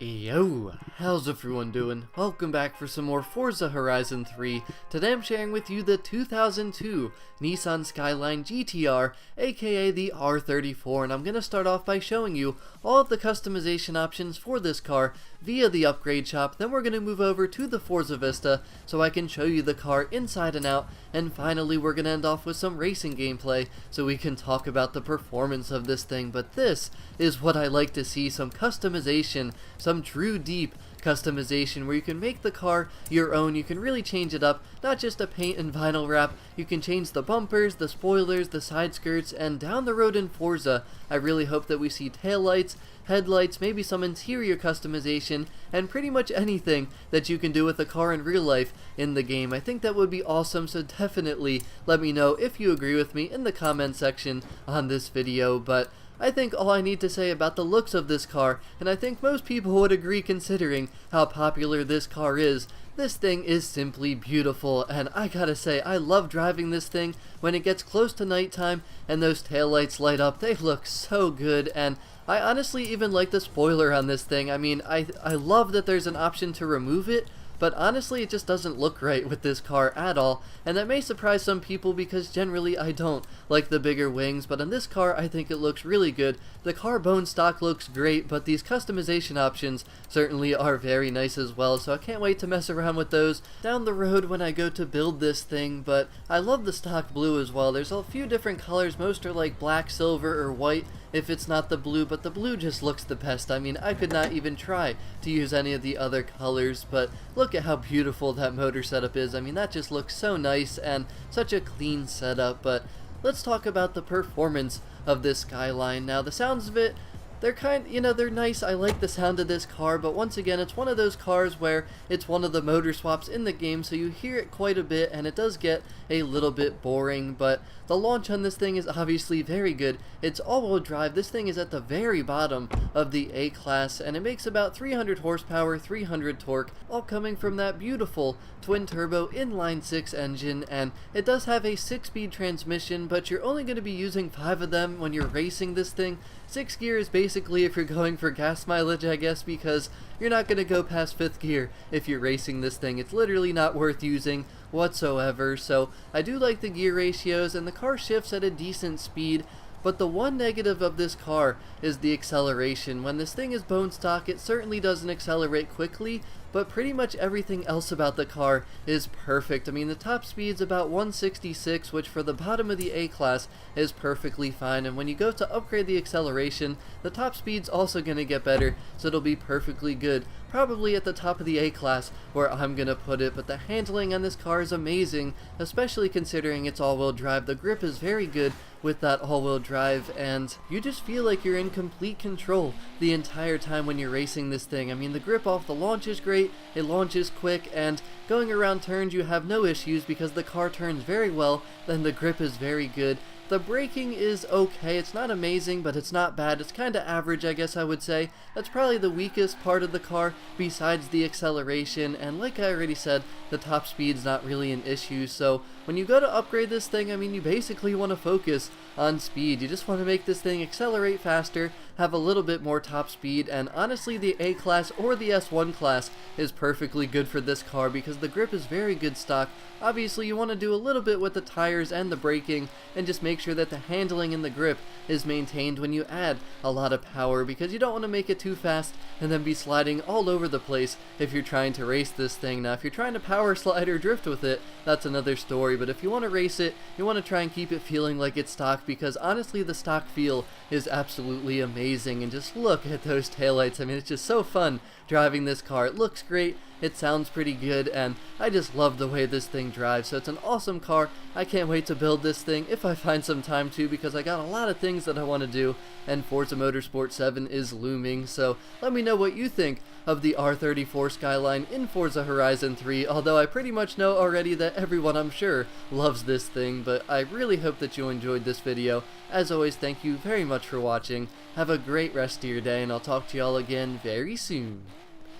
Yo, how's everyone doing? Welcome back for some more Forza Horizon 3. Today I'm sharing with you the 2002 Nissan Skyline GTR, aka the R34, and I'm going to start off by showing you all of the customization options for this car via the upgrade shop. Then we're going to move over to the Forza Vista so I can show you the car inside and out, and finally we're going to end off with some racing gameplay so we can talk about the performance of this thing. But this is what I like to see, some customization, some true deep customization where you can make the car your own. You can really change it up, not just a paint and vinyl wrap. You can change the bumpers, the spoilers, the side skirts, and down the road in Forza I really hope that we see taillights, headlights, maybe some interior customization, and pretty much anything that you can do with a car in real life in the game. I think that would be awesome, so definitely let me know if you agree with me in the comment section on this video. But I think all I need to say about the looks of this car, and I think most people would agree considering how popular this car is, this thing is simply beautiful. And I gotta say, I love driving this thing when it gets close to nighttime and those taillights light up. They look so good, and I honestly even like the spoiler on this thing. I mean, I love that there's an option to remove it, but honestly it just doesn't look right with this car at all, and that may surprise some people because generally I don't like the bigger wings, but on this car I think it looks really good. The car bone stock looks great, but these customization options certainly are very nice as well, so I can't wait to mess around with those down the road when I go to build this thing. But I love the stock blue as well. There's a few different colors, most are like black, silver, or white if it's not the blue, but the blue just looks the best. I mean, I could not even try to use any of the other colors, but look at how beautiful that motor setup is. I mean, that just looks so nice and such a clean setup. But let's talk about the performance of this Skyline. Now, the sounds of it, they're they're nice. I like the sound of this car, but once again, it's one of those cars where it's one of the motor swaps in the game, so you hear it quite a bit, and it does get a little bit boring. But the launch on this thing is obviously very good. It's all-wheel drive. This thing is at the very bottom of the A-Class, and it makes about 300 horsepower, 300 torque, all coming from that beautiful twin-turbo inline-6 engine. And it does have a 6-speed transmission, but you're only going to be using 5 of them when you're racing this thing. 6 gear is basically if you're going for gas mileage, I guess, because you're not going to go past 5th gear if you're racing this thing. It's literally not worth using whatsoever. So I do like the gear ratios, and the car shifts at a decent speed. But the one negative of this car is the acceleration. When this thing is bone stock, it certainly doesn't accelerate quickly, but pretty much everything else about the car is perfect. I mean, the top speed's about 166, which for the bottom of the A-Class is perfectly fine. And when you go to upgrade the acceleration, the top speed's also going to get better, so it'll be perfectly good. Probably at the top of the A-Class where I'm going to put it, but the handling on this car is amazing, especially considering it's all-wheel drive. The grip is very good with that all-wheel drive, and you just feel like you're in complete control the entire time when you're racing this thing. I mean, the grip off the launch is great, it launches quick, and going around turns you have no issues because the car turns very well, then the grip is very good. The braking is okay. It's not amazing, but it's not bad. It's kind of average, I guess I would say. That's probably the weakest part of the car besides the acceleration, and like I already said, the top speed's not really an issue. So when you go to upgrade this thing, I mean, you basically want to focus on speed. You just want to make this thing accelerate faster, have a little bit more top speed, and honestly the A-Class or the S1 class is perfectly good for this car because the grip is very good stock. Obviously you want to do a little bit with the tires and the braking and just make sure that the handling and the grip is maintained when you add a lot of power, because you don't want to make it too fast and then be sliding all over the place if you're trying to race this thing. Now if you're trying to power slide or drift with it, that's another story, but if you want to race it, you want to try and keep it feeling like it's stock, because honestly the stock feel is absolutely amazing. And just look at those taillights. I mean, it's just so fun driving this car. It looks great, it sounds pretty good, and I just love the way this thing drives. So it's an awesome car. I can't wait to build this thing if I find some time to, because I got a lot of things that I want to do, and Forza Motorsport 7 is looming. So let me know what you think of the R34 Skyline in Forza Horizon 3, although I pretty much know already that everyone, I'm sure, loves this thing. But I really hope that you enjoyed this video. As always, thank you very much for watching. Have a great rest of your day, and I'll talk to y'all again very soon.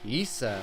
Peace out.